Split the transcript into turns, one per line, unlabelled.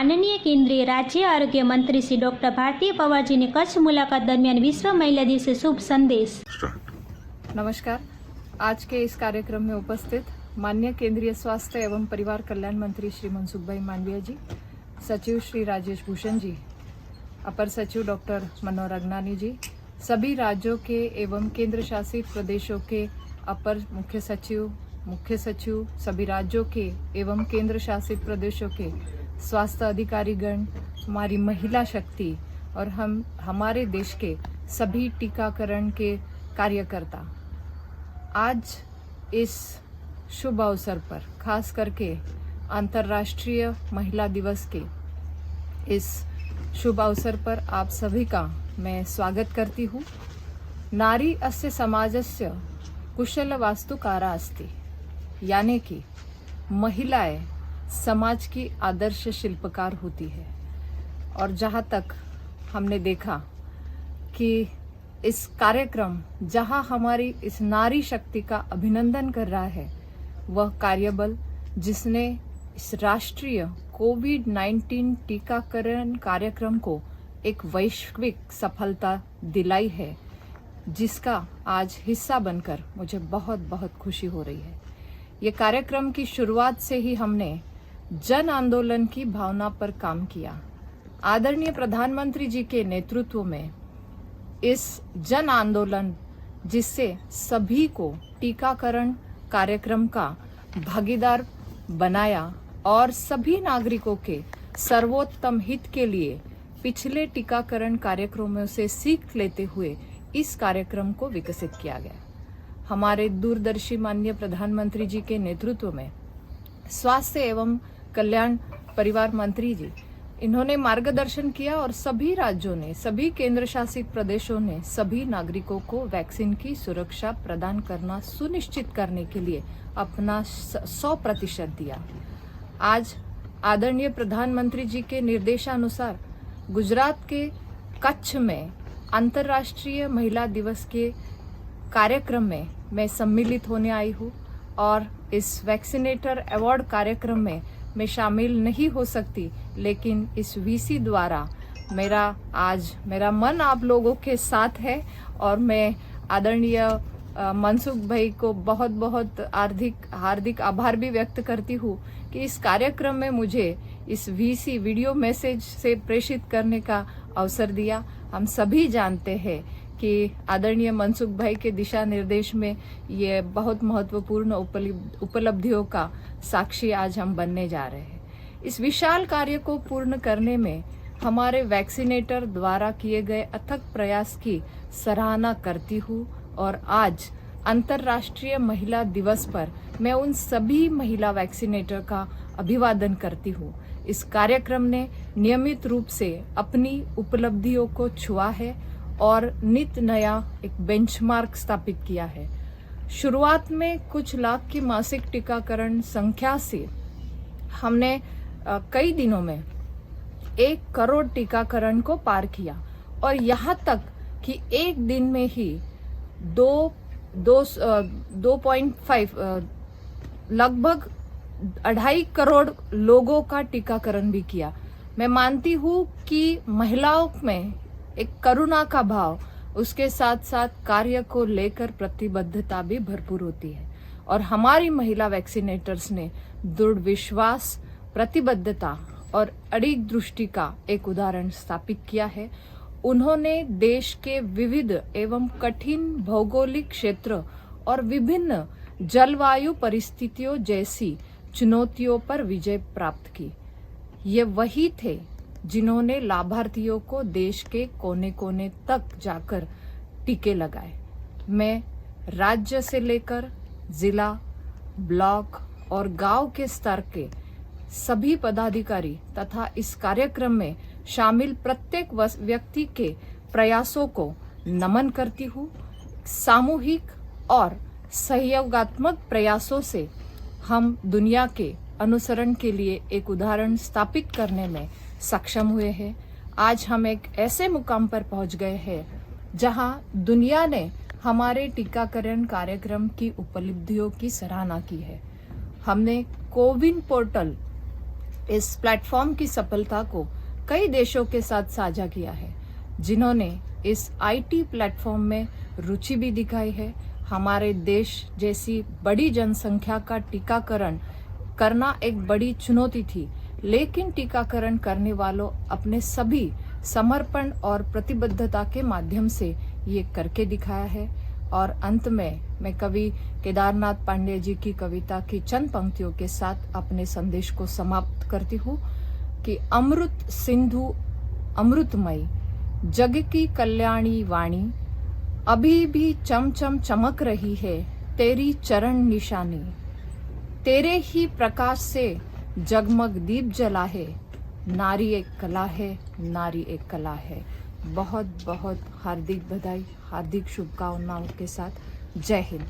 માનનીય કેન્દ્રીય રાજ્ય આરોગ્ય મંત્રી શ્રી ડૉક્ટર ભારતી પવારજીની કચ્છ મુલાકાત દરમિયાન विश्व महिला दिवसे शुभ संदेश।
नमस्कार। आज के इस कार्यक्रम में उपस्थित माननीय केंद्रीय स्वास्थ्य एवं परिवार कल्याण मंत्री श्री मनसुख भाई मांडविया जी, सचिव श्री राजेश भूषण जी, अपर सचिव डॉक्टर मनोहर अगनानी जी, सभी राज्यों के एवं केंद्र शासित प्रदेशों के अपर मुख्य सचिव, सभी राज्यों के एवं केंद्र शासित प्रदेशों के स्वास्थ्य अधिकारीगण, हमारी महिला शक्ति और हमारे देश के सभी टीकाकरण के कार्यकर्ता, आज इस शुभ अवसर पर खास करके अंतर्राष्ट्रीय महिला दिवस के इस शुभ अवसर पर आप सभी का मैं स्वागत करती हूँ। नारी अस्य समाजस्य कुशल वास्तुकारा अस्ति, यानी कि महिलाएं समाज की आदर्श शिल्पकार होती है। और जहाँ तक हमने देखा कि इस कार्यक्रम जहाँ हमारी इस नारी शक्ति का अभिनंदन कर रहा है, वह कार्यबल जिसने इस राष्ट्रीय कोविड-19 टीकाकरण कार्यक्रम को एक वैश्विक सफलता दिलाई है, जिसका आज हिस्सा बनकर मुझे बहुत बहुत खुशी हो रही है। ये कार्यक्रम की शुरुआत से ही हमने जन आंदोलन की भावना पर काम किया। आदरणीय प्रधानमंत्री जी के नेतृत्व में इस जन आंदोलन, जिससे सभी को टीकाकरण कार्यक्रम का भागीदार बनाया और सभी नागरिकों के सर्वोत्तम हित के लिए पिछले टीकाकरण कार्यक्रमों से सीख लेते हुए इस कार्यक्रम को विकसित किया गया। हमारे दूरदर्शी माननीय प्रधानमंत्री जी के नेतृत्व में स्वास्थ्य एवं कल्याण परिवार मंत्री जी, इन्होंने मार्गदर्शन किया और सभी राज्यों ने, सभी केंद्र शासित प्रदेशों ने सभी नागरिकों को वैक्सीन की सुरक्षा प्रदान करना सुनिश्चित करने के लिए अपना 100% दिया। आज आदरणीय प्रधानमंत्री जी के निर्देशानुसार गुजरात के कच्छ में अंतर्राष्ट्रीय महिला दिवस के कार्यक्रम में मैं सम्मिलित होने आई हूँ और इस वैक्सीनेटर अवार्ड कार्यक्रम में मैं शामिल नहीं हो सकती, लेकिन इस वीसी द्वारा मेरा मन आप लोगों के साथ है और मैं आदरणीय मनसुख भाई को बहुत बहुत हार्दिक आभार भी व्यक्त करती हूँ कि इस कार्यक्रम में मुझे इस वीसी वीडियो मैसेज से प्रेषित करने का अवसर दिया। हम सभी जानते हैं कि आदरणीय मनसुख भाई के दिशा निर्देश में ये बहुत महत्वपूर्ण उपलब्धियों का साक्षी आज हम बनने जा रहे हैं। इस विशाल कार्य को पूर्ण करने में हमारे वैक्सीनेटर द्वारा किए गए अथक प्रयास की सराहना करती हूँ और आज अंतर्राष्ट्रीय महिला दिवस पर मैं उन सभी महिला वैक्सीनेटर का अभिवादन करती हूँ। इस कार्यक्रम ने नियमित रूप से अपनी उपलब्धियों को छुआ है और नित नया एक बेंचमार्क स्थापित किया है। शुरुआत में कुछ लाख की मासिक टीकाकरण संख्या से हमने कई दिनों में 1 करोड़ टीकाकरण को पार किया और यहाँ तक कि एक दिन में ही 2.5 लगभग 2.5 करोड़ लोगों का टीकाकरण भी किया। मैं मानती हूँ कि महिलाओं में एक करुणा का भाव, उसके साथ साथ कार्य को लेकर प्रतिबद्धता भी भरपूर होती है और हमारी महिला वैक्सीनेटर्स ने दृढ़ विश्वास, प्रतिबद्धता और अड़िग दृष्टि का एक उदाहरण स्थापित किया है। उन्होंने देश के विविध एवं कठिन भौगोलिक क्षेत्र और विभिन्न जलवायु परिस्थितियों जैसी चुनौतियों पर विजय प्राप्त की। ये वही थे जिन्होंने लाभार्थियों को देश के कोने कोने तक जाकर टीके लगाए। मैं राज्य से लेकर जिला, ब्लॉक और गांव के स्तर के सभी पदाधिकारी तथा इस कार्यक्रम में शामिल प्रत्येक व्यक्ति के प्रयासों को नमन करती हूँ। सामूहिक और सहयोगात्मक प्रयासों से हम दुनिया के अनुसरण के लिए एक उदाहरण स्थापित करने में सक्षम हुए हैं। आज हम एक ऐसे मुकाम पर पहुंच गए हैं जहां दुनिया ने हमारे टीकाकरण कार्यक्रम की उपलब्धियों की सराहना की है। हमने कोविन पोर्टल इस प्लेटफॉर्म की सफलता को कई देशों के साथ साझा किया है, जिन्होंने इस आईटी प्लेटफॉर्म में रुचि भी दिखाई है। हमारे देश जैसी बड़ी जनसंख्या का टीकाकरण करना एक बड़ी चुनौती थी, लेकिन टीकाकरण करने वालों अपने सभी समर्पण और प्रतिबद्धता के माध्यम से ये करके दिखाया है। और अंत में मैं कवि केदारनाथ पांडे जी की कविता की चंद पंक्तियों के साथ अपने संदेश को समाप्त करती हूँ कि अमृत सिंधु अमृतमयी जग की कल्याणी वाणी, अभी भी चमचम चमक रही है तेरी चरण निशानी। तेरे ही प्रकाश से जगमग दीप जला है, नारी एक कला है, नारी एक कला है। बहुत बहुत हार्दिक बधाई, हार्दिक शुभकामनाओं के साथ जय हिंद।